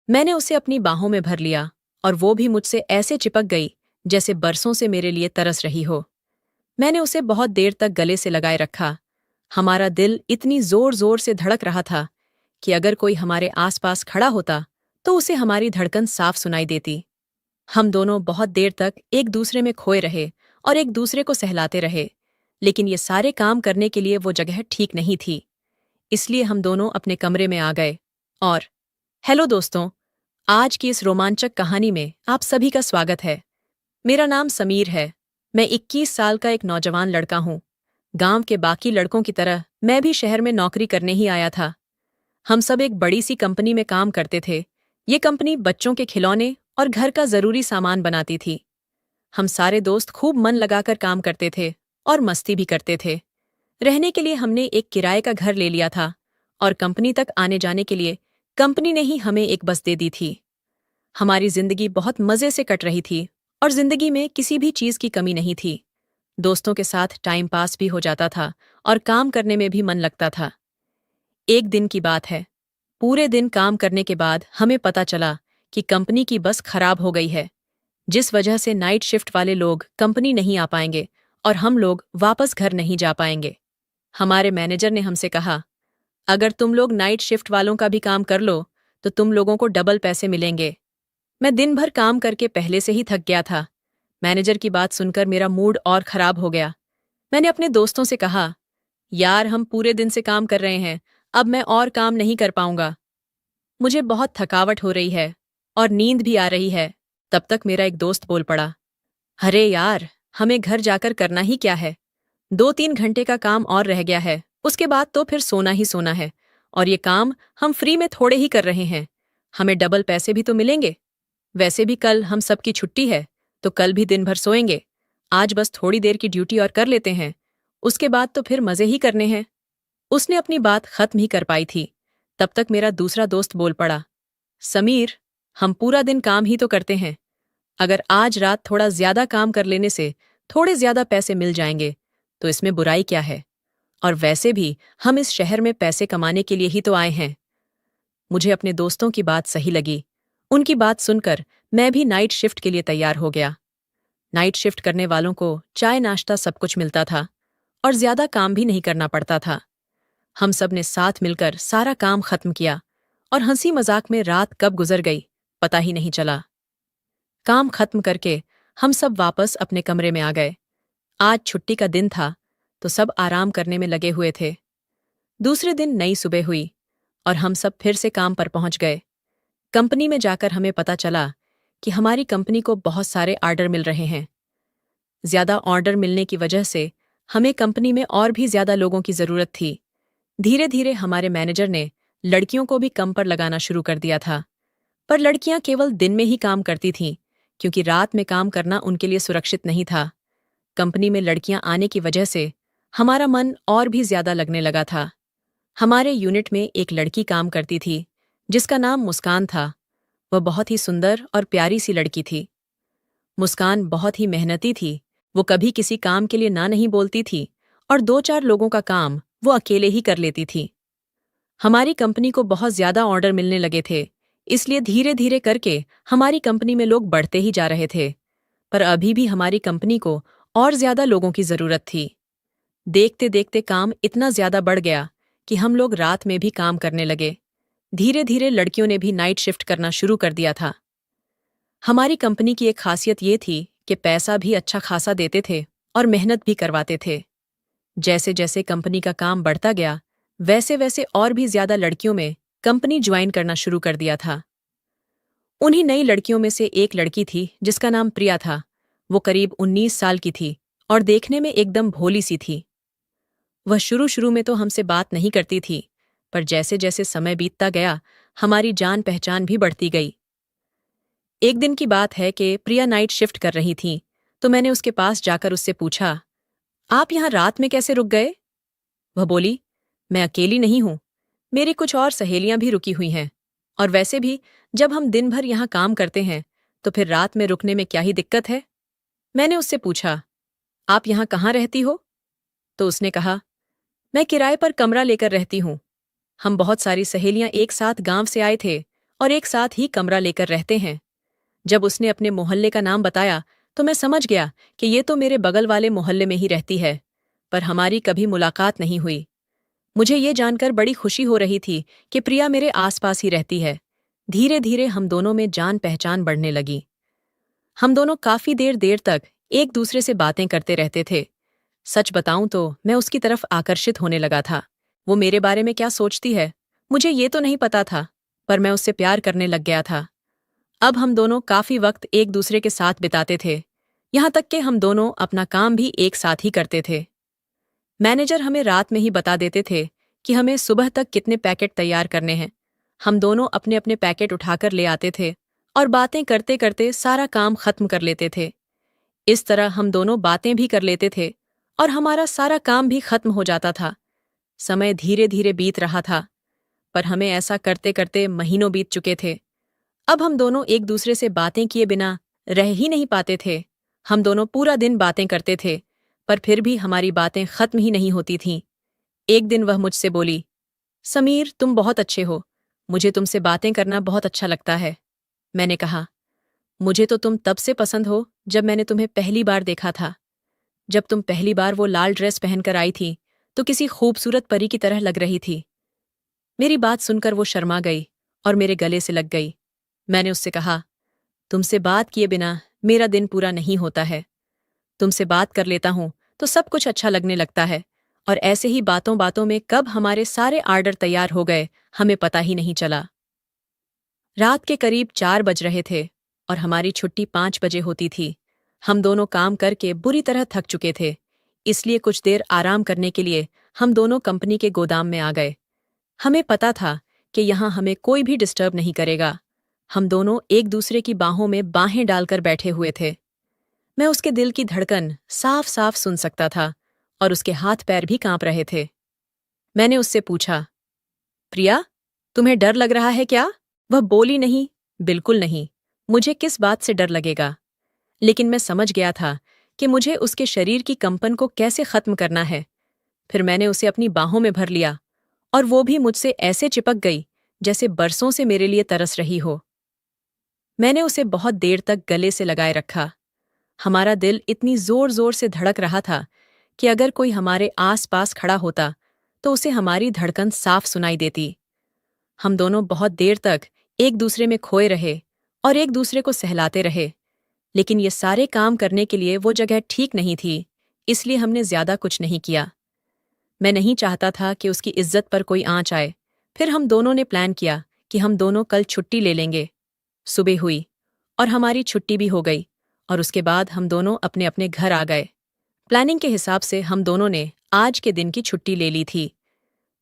मैंने उसे अपनी बाहों में भर लिया और वो भी मुझसे ऐसे चिपक गई जैसे बरसों से मेरे लिए तरस रही हो। मैंने उसे बहुत देर तक गले से लगाए रखा। हमारा दिल इतनी जोर जोर से धड़क रहा था कि अगर कोई हमारे आसपास खड़ा होता तो उसे हमारी धड़कन साफ सुनाई देती। हम दोनों बहुत देर तक एक दूसरे में खोए रहे और एक दूसरे को सहलाते रहे, लेकिन ये सारे काम करने के लिए वो जगह ठीक नहीं थी। इसलिए हम दोनों अपने कमरे में आ गए और हेलो दोस्तों, आज की इस रोमांचक कहानी में आप सभी का स्वागत है। मेरा नाम समीर है। मैं 21 साल का एक नौजवान लड़का हूँ। गांव के बाकी लड़कों की तरह मैं भी शहर में नौकरी करने ही आया था। हम सब एक बड़ी सी कंपनी में काम करते थे। ये कंपनी बच्चों के खिलौने और घर का जरूरी सामान बनाती थी। हम सारे दोस्त खूब मन लगाकर काम करते थे और मस्ती भी करते थे। रहने के लिए हमने एक किराए का घर ले लिया था और कंपनी तक आने जाने के लिए कंपनी ने ही हमें एक बस दे दी थी। हमारी जिंदगी बहुत मजे से कट रही थी और जिंदगी में किसी भी चीज की कमी नहीं थी। दोस्तों के साथ टाइम पास भी हो जाता था और काम करने में भी मन लगता था। एक दिन की बात है। पूरे दिन काम करने के बाद हमें पता चला कि कंपनी की बस खराब हो गई है, जिस वजह से नाइट शिफ्ट वाले लोग कंपनी नहीं आ पाएंगे और हम लोग वापस घर नहीं जा पाएंगे। हमारे मैनेजर ने हमसे कहा, अगर तुम लोग नाइट शिफ्ट वालों का भी काम कर लो तो तुम लोगों को डबल पैसे मिलेंगे। मैं दिन भर काम करके पहले से ही थक गया था। मैनेजर की बात सुनकर मेरा मूड और खराब हो गया। मैंने अपने दोस्तों से कहा, यार हम पूरे दिन से काम कर रहे हैं, अब मैं और काम नहीं कर पाऊंगा। मुझे बहुत थकावट हो रही है और नींद भी आ रही है। तब तक मेरा एक दोस्त बोल पड़ा, अरे यार, हमें घर जाकर करना ही क्या है। 2-3 घंटे का काम और रह गया है, उसके बाद तो फिर सोना ही सोना है। और ये काम हम फ्री में थोड़े ही कर रहे हैं, हमें डबल पैसे भी तो मिलेंगे। वैसे भी कल हम सबकी छुट्टी है, तो कल भी दिन भर सोएंगे। आज बस थोड़ी देर की ड्यूटी और कर लेते हैं, उसके बाद तो फिर मजे ही करने हैं। उसने अपनी बात खत्म ही कर पाई थी, तब तक मेरा दूसरा दोस्त बोल पड़ा, समीर, हम पूरा दिन काम ही तो करते हैं। अगर आज रात थोड़ा ज्यादा काम कर लेने से थोड़े ज्यादा पैसे मिल जाएंगे तो इसमें बुराई क्या है। और वैसे भी हम इस शहर में पैसे कमाने के लिए ही तो आए हैं। मुझे अपने दोस्तों की बात सही लगी। उनकी बात सुनकर मैं भी नाइट शिफ्ट के लिए तैयार हो गया। नाइट शिफ्ट करने वालों को चाय नाश्ता सब कुछ मिलता था और ज्यादा काम भी नहीं करना पड़ता था। हम सब ने साथ मिलकर सारा काम खत्म किया और हंसी मजाक में रात कब गुजर गई पता ही नहीं चला। काम खत्म करके हम सब वापस अपने कमरे में आ गए। आज छुट्टी का दिन था तो सब आराम करने में लगे हुए थे। दूसरे दिन नई सुबह हुई और हम सब फिर से काम पर पहुंच गए। कंपनी में जाकर हमें पता चला कि हमारी कंपनी को बहुत सारे ऑर्डर मिल रहे हैं। ज्यादा ऑर्डर मिलने की वजह से हमें कंपनी में और भी ज्यादा लोगों की जरूरत थी। धीरे धीरे हमारे मैनेजर ने लड़कियों को भी कम पर लगाना शुरू कर दिया था। पर लड़कियां केवल दिन में ही काम करती थीं, क्योंकि रात में काम करना उनके लिए सुरक्षित नहीं था। कंपनी में लड़कियां आने की वजह से हमारा मन और भी ज्यादा लगने लगा था। हमारे यूनिट में एक लड़की काम करती थी जिसका नाम मुस्कान था। वह बहुत ही सुंदर और प्यारी सी लड़की थी। मुस्कान बहुत ही मेहनती थी। वो कभी किसी काम के लिए ना नहीं बोलती थी और 2-4 लोगों का काम वो अकेले ही कर लेती थी। हमारी कंपनी को बहुत ज्यादा ऑर्डर मिलने लगे थे, इसलिए धीरे धीरे करके हमारी कंपनी में लोग बढ़ते ही जा रहे थे। पर अभी भी हमारी कंपनी को और ज्यादा लोगों की जरूरत थी। देखते देखते काम इतना ज्यादा बढ़ गया कि हम लोग रात में भी काम करने लगे। धीरे धीरे लड़कियों ने भी नाइट शिफ्ट करना शुरू कर दिया था। हमारी कंपनी की एक खासियत ये थी कि पैसा भी अच्छा खासा देते थे और मेहनत भी करवाते थे। जैसे जैसे कंपनी का काम बढ़ता गया, वैसे वैसे और भी ज्यादा लड़कियों में कंपनी ज्वाइन करना शुरू कर दिया था। उन्हीं नई लड़कियों में से एक लड़की थी जिसका नाम प्रिया था। वो करीब 19 साल की थी और देखने में एकदम भोली सी थी। वह शुरू शुरू में तो हमसे बात नहीं करती थी, पर जैसे जैसे समय बीतता गया हमारी जान पहचान भी बढ़ती गई। एक दिन की बात है कि प्रिया नाइट शिफ्ट कर रही थी, तो मैंने उसके पास जाकर उससे पूछा, आप यहाँ रात में कैसे रुक गए? वह बोली, मैं अकेली नहीं हूं, मेरी कुछ और सहेलियां भी रुकी हुई हैं। और वैसे भी जब हम दिन भर यहाँ काम करते हैं तो फिर रात में रुकने में क्या ही दिक्कत है। मैंने उससे पूछा, आप यहाँ कहाँ रहती हो? तो उसने कहा, मैं किराए पर कमरा लेकर रहती हूँ। हम बहुत सारी सहेलियां एक साथ गांव से आए थे और एक साथ ही कमरा लेकर रहते हैं। जब उसने अपने मोहल्ले का नाम बताया तो मैं समझ गया कि ये तो मेरे बगल वाले मोहल्ले में ही रहती है, पर हमारी कभी मुलाकात नहीं हुई। मुझे ये जानकर बड़ी खुशी हो रही थी कि प्रिया मेरे आसपास ही रहती है। धीरे धीरे हम दोनों में जान पहचान बढ़ने लगी। हम दोनों काफी देर देर तक एक दूसरे से बातें करते रहते थे। सच बताऊं तो मैं उसकी तरफ आकर्षित होने लगा था। वो मेरे बारे में क्या सोचती है मुझे ये तो नहीं पता था, पर मैं उससे प्यार करने लग गया था। अब हम दोनों काफी वक्त एक दूसरे के साथ बिताते थे, यहाँ तक कि हम दोनों अपना काम भी एक साथ ही करते थे। मैनेजर हमें रात में ही बता देते थे कि हमें सुबह तक कितने पैकेट तैयार करने हैं। हम दोनों अपने अपने पैकेट उठाकर ले आते थे और बातें करते करते सारा काम खत्म कर लेते थे। इस तरह हम दोनों बातें भी कर लेते थे और हमारा सारा काम भी खत्म हो जाता था। समय धीरे धीरे बीत रहा था, पर हमें ऐसा करते करते महीनों बीत चुके थे। अब हम दोनों एक दूसरे से बातें किए बिना रह ही नहीं पाते थे। हम दोनों पूरा दिन बातें करते थे, पर फिर भी हमारी बातें खत्म ही नहीं होती थीं। एक दिन वह मुझसे बोली, समीर तुम बहुत अच्छे हो, मुझे तुमसे बातें करना बहुत अच्छा लगता है। मैंने कहा, मुझे तो तुम तब से पसंद हो जब मैंने तुम्हें पहली बार देखा था। जब तुम पहली बार वो लाल ड्रेस पहनकर आई थी तो किसी खूबसूरत परी की तरह लग रही थी। मेरी बात सुनकर वो शर्मा गई और मेरे गले से लग गई। मैंने उससे कहा, तुमसे बात किए बिना मेरा दिन पूरा नहीं होता है। तुमसे बात कर लेता हूं तो सब कुछ अच्छा लगने लगता है, और ऐसे ही बातों बातों में कब हमारे सारे आर्डर तैयार हो गए हमें पता ही नहीं चला। रात के करीब 4 बज रहे थे और हमारी छुट्टी 5 बजे होती थी। हम दोनों काम करके बुरी तरह थक चुके थे, इसलिए कुछ देर आराम करने के लिए हम दोनों कंपनी के गोदाम में आ गए। हमें पता था कि यहाँ हमें कोई भी डिस्टर्ब नहीं करेगा। हम दोनों एक दूसरे की बाहों में बाहें डालकर बैठे हुए थे। मैं उसके दिल की धड़कन साफ साफ सुन सकता था और उसके हाथ पैर भी कांप रहे थे। मैंने उससे पूछा, प्रिया, तुम्हें डर लग रहा है क्या? वह बोली, नहीं, बिल्कुल नहीं, मुझे किस बात से डर लगेगा। लेकिन मैं समझ गया था कि मुझे उसके शरीर की कंपन को कैसे खत्म करना है। फिर मैंने उसे अपनी बाहों में भर लिया और वो भी मुझसे ऐसे चिपक गई जैसे बरसों से मेरे लिए तरस रही हो। मैंने उसे बहुत देर तक गले से लगाए रखा। हमारा दिल इतनी जोर जोर से धड़क रहा था कि अगर कोई हमारे आस पास खड़ा होता तो उसे हमारी धड़कन साफ सुनाई देती। हम दोनों बहुत देर तक एक दूसरे में खोए रहे और एक दूसरे को सहलाते रहे, लेकिन ये सारे काम करने के लिए वो जगह ठीक नहीं थी, इसलिए हमने ज्यादा कुछ नहीं किया। मैं नहीं चाहता था कि उसकी इज्जत पर कोई आंच आए। फिर हम दोनों ने प्लान किया कि हम दोनों कल छुट्टी ले लेंगे। सुबह हुई और हमारी छुट्टी भी हो गई और उसके बाद हम दोनों अपने अपने घर आ गए। प्लानिंग के हिसाब से हम दोनों ने आज के दिन की छुट्टी ले ली थी।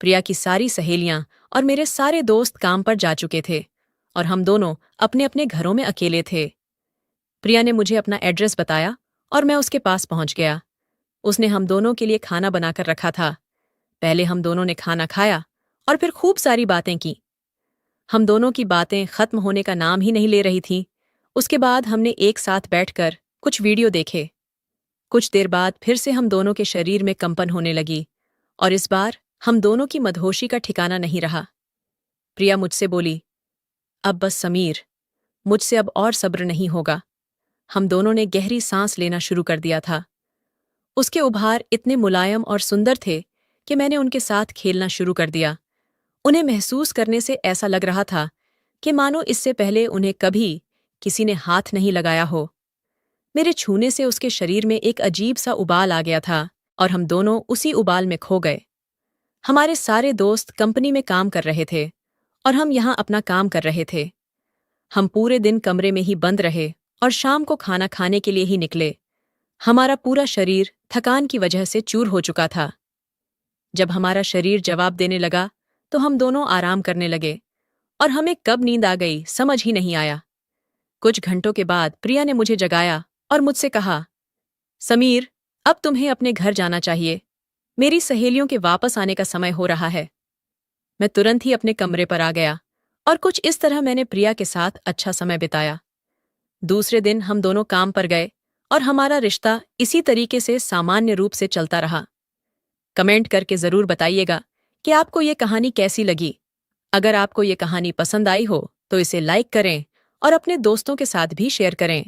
प्रिया की सारी सहेलियां और मेरे सारे दोस्त काम पर जा चुके थे और हम दोनों अपने अपने घरों में अकेले थे। प्रिया ने मुझे अपना एड्रेस बताया और मैं उसके पास पहुंच गया। उसने हम दोनों के लिए खाना बनाकर रखा था। पहले हम दोनों ने खाना खाया और फिर खूब सारी बातें की। हम दोनों की बातें खत्म होने का नाम ही नहीं ले रही थीं। उसके बाद हमने एक साथ बैठकर कुछ वीडियो देखे। कुछ देर बाद फिर से हम दोनों के शरीर में कंपन होने लगी और इस बार हम दोनों की मदहोशी का ठिकाना नहीं रहा। प्रिया मुझसे बोली, अब बस समीर, मुझसे अब और सब्र नहीं होगा। हम दोनों ने गहरी सांस लेना शुरू कर दिया था। उसके उभार इतने मुलायम और सुंदर थे कि मैंने उनके साथ खेलना शुरू कर दिया। उन्हें महसूस करने से ऐसा लग रहा था कि मानो इससे पहले उन्हें कभी किसी ने हाथ नहीं लगाया हो। मेरे छूने से उसके शरीर में एक अजीब सा उबाल आ गया था और हम दोनों उसी उबाल में खो गए। हमारे सारे दोस्त कंपनी में काम कर रहे थे और हम यहाँ अपना काम कर रहे थे। हम पूरे दिन कमरे में ही बंद रहे और शाम को खाना खाने के लिए ही निकले। हमारा पूरा शरीर थकान की वजह से चूर हो चुका था। जब हमारा शरीर जवाब देने लगा तो हम दोनों आराम करने लगे और हमें कब नींद आ गई समझ ही नहीं आया। कुछ घंटों के बाद प्रिया ने मुझे जगाया और मुझसे कहा, समीर, अब तुम्हें अपने घर जाना चाहिए। मेरी सहेलियों के वापस आने का समय हो रहा है। मैं तुरंत ही अपने कमरे पर आ गया और कुछ इस तरह मैंने प्रिया के साथ अच्छा समय बिताया। दूसरे दिन हम दोनों काम पर गए और हमारा रिश्ता इसी तरीके से सामान्य रूप से चलता रहा। कमेंट करके जरूर बताइएगा कि आपको ये कहानी कैसी लगी। अगर आपको ये कहानी पसंद आई हो तो इसे लाइक करें और अपने दोस्तों के साथ भी शेयर करें।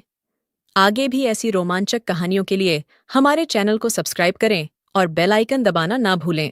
आगे भी ऐसी रोमांचक कहानियों के लिए हमारे चैनल को सब्सक्राइब करें और बेल आइकन दबाना ना भूलें।